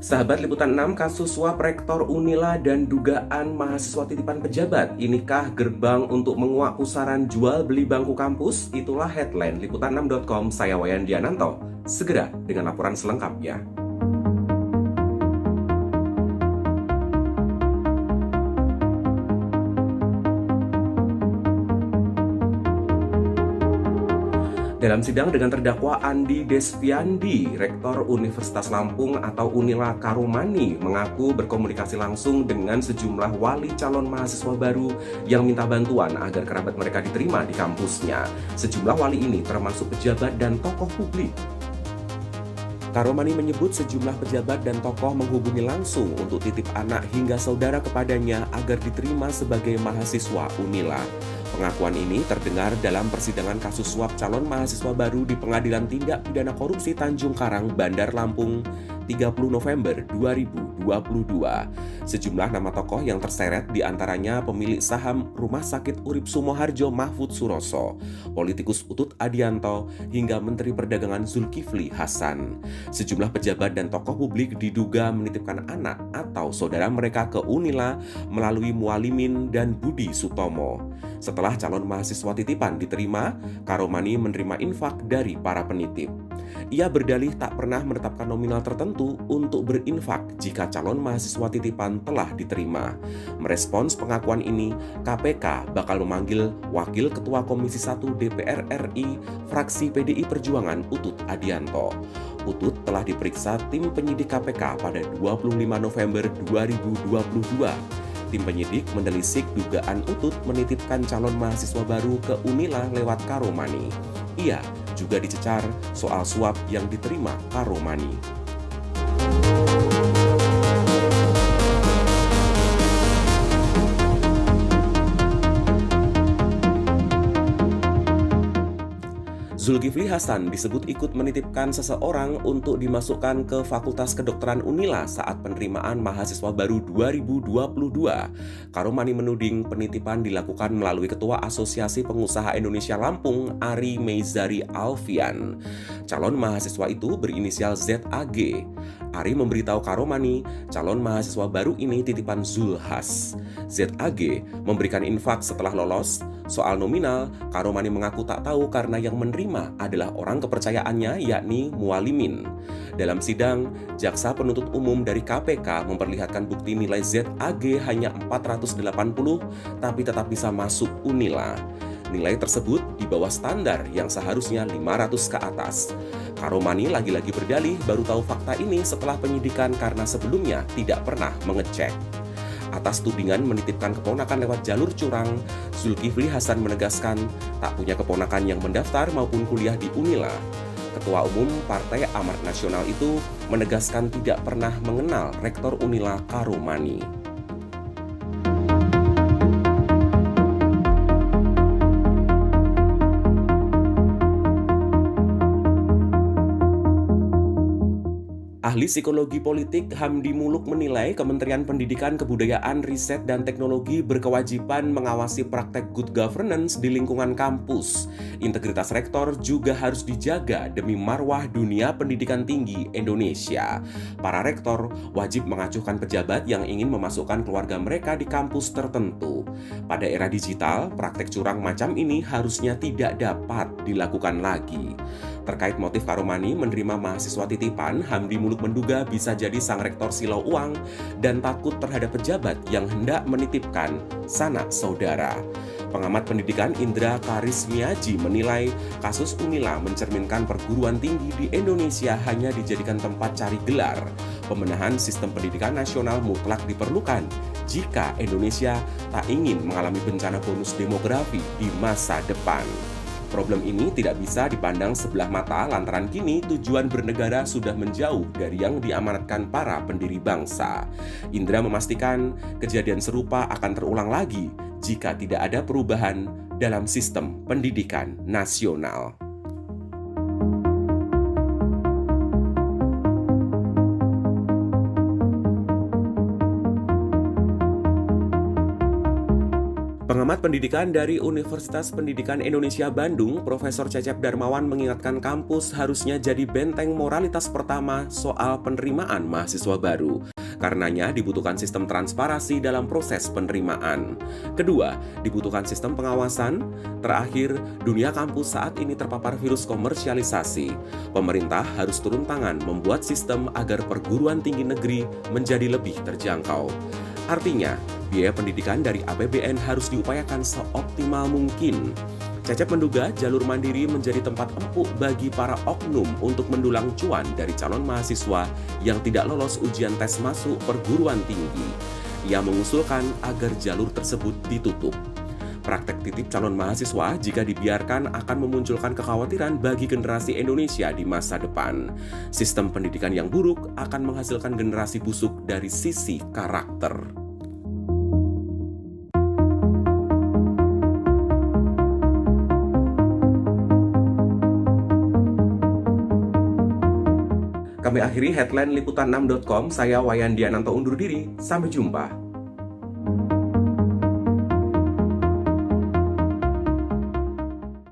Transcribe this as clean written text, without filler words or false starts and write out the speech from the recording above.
Sahabat Liputan 6, kasus suap Rektor Unila dan dugaan mahasiswa titipan pejabat. Inikah gerbang untuk menguak pusaran jual beli bangku kampus? Itulah headline liputan6.com. Saya Wayan Diananto. Segera dengan laporan selengkapnya. Dalam sidang dengan terdakwa Andi Desviandi, Rektor Universitas Lampung atau Unila Karomani mengaku berkomunikasi langsung dengan sejumlah wali calon mahasiswa baru yang minta bantuan agar kerabat mereka diterima di kampusnya. Sejumlah wali ini termasuk pejabat dan tokoh publik. Karomani menyebut sejumlah pejabat dan tokoh menghubungi langsung untuk titip anak hingga saudara kepadanya agar diterima sebagai mahasiswa Unila. Pengakuan ini terdengar dalam persidangan kasus suap calon mahasiswa baru di Pengadilan Tindak Pidana Korupsi Tanjung Karang, Bandar Lampung, 30 November 2022. Sejumlah nama tokoh yang terseret diantaranya pemilik saham Rumah Sakit Urip Sumoharjo Mahfud Suroso, politikus Utut Adianto, hingga Menteri Perdagangan Zulkifli Hasan. Sejumlah pejabat dan tokoh publik diduga menitipkan anak atau saudara mereka ke Unila melalui Mualimin dan Budi Sutomo. Setelah calon mahasiswa titipan diterima, Karomani menerima infak dari para penitip. Ia berdalih tak pernah menetapkan nominal tertentu untuk berinfak jika calon mahasiswa titipan telah diterima. Merespons pengakuan ini, KPK bakal memanggil Wakil Ketua Komisi 1 DPR RI fraksi PDI Perjuangan Utut Adianto. Utut telah diperiksa tim penyidik KPK pada 25 November 2022. Tim penyidik mendelisik dugaan Utut menitipkan calon mahasiswa baru ke Unila lewat Karomani. Ia juga dicecar soal suap yang diterima Karomani. Zulkifli Hasan disebut ikut menitipkan seseorang untuk dimasukkan ke Fakultas Kedokteran Unila saat penerimaan mahasiswa baru 2022. Karomani menuding penitipan dilakukan melalui Ketua Asosiasi Pengusaha Indonesia Lampung, Ari Meizari Alfian. Calon mahasiswa itu berinisial ZAG. Ari memberitahu Karomani, calon mahasiswa baru ini titipan Zulhas. ZAG memberikan infak setelah lolos. Soal nominal, Karomani mengaku tak tahu karena yang menerima adalah orang kepercayaannya yakni Mualimin. Dalam sidang, Jaksa Penuntut Umum dari KPK memperlihatkan bukti nilai ZAG hanya 480 tapi tetap bisa masuk Unila. Nilai tersebut di bawah standar yang seharusnya 500 ke atas. Karomani lagi-lagi berdalih baru tahu fakta ini setelah penyidikan karena sebelumnya tidak pernah mengecek. Atas tudingan menitipkan keponakan lewat jalur curang, Zulkifli Hasan menegaskan tak punya keponakan yang mendaftar maupun kuliah di Unila. Ketua Umum Partai Amanat Nasional itu menegaskan tidak pernah mengenal Rektor Unila Karomani. Ahli psikologi politik Hamdi Muluk menilai Kementerian Pendidikan, Kebudayaan, Riset, dan Teknologi berkewajiban mengawasi praktek good governance di lingkungan kampus. Integritas rektor juga harus dijaga demi marwah dunia pendidikan tinggi Indonesia. Para rektor wajib mengacuhkan pejabat yang ingin memasukkan keluarga mereka di kampus tertentu. Pada era digital, praktek curang macam ini harusnya tidak dapat dilakukan lagi. Terkait motif Karomani menerima mahasiswa titipan, Hamdi Muluk menduga bisa jadi sang rektor silau uang dan takut terhadap pejabat yang hendak menitipkan sanak saudara. Pengamat pendidikan Indra Karismiaji menilai kasus Unila mencerminkan perguruan tinggi di Indonesia hanya dijadikan tempat cari gelar. Pembenahan sistem pendidikan nasional mutlak diperlukan jika Indonesia tak ingin mengalami bencana bonus demografi di masa depan. Problem ini tidak bisa dipandang sebelah mata lantaran kini tujuan bernegara sudah menjauh dari yang diamanatkan para pendiri bangsa. Indra memastikan kejadian serupa akan terulang lagi jika tidak ada perubahan dalam sistem pendidikan nasional. Pengamat pendidikan dari Universitas Pendidikan Indonesia Bandung, Profesor Cecep Darmawan mengingatkan kampus harusnya jadi benteng moralitas pertama soal penerimaan mahasiswa baru. Karenanya dibutuhkan sistem transparansi dalam proses penerimaan. Kedua, dibutuhkan sistem pengawasan. Terakhir, dunia kampus saat ini terpapar virus komersialisasi. Pemerintah harus turun tangan membuat sistem agar perguruan tinggi negeri menjadi lebih terjangkau. Artinya, biaya pendidikan dari APBN harus diupayakan seoptimal mungkin. Cecep menduga jalur mandiri menjadi tempat empuk bagi para oknum untuk mendulang cuan dari calon mahasiswa yang tidak lolos ujian tes masuk perguruan tinggi. Ia mengusulkan agar jalur tersebut ditutup. Praktek titip calon mahasiswa jika dibiarkan akan memunculkan kekhawatiran bagi generasi Indonesia di masa depan. Sistem pendidikan yang buruk akan menghasilkan generasi busuk dari sisi karakter. Kami akhiri headline liputan6.com, saya Wayan Diananto undur diri, sampai jumpa.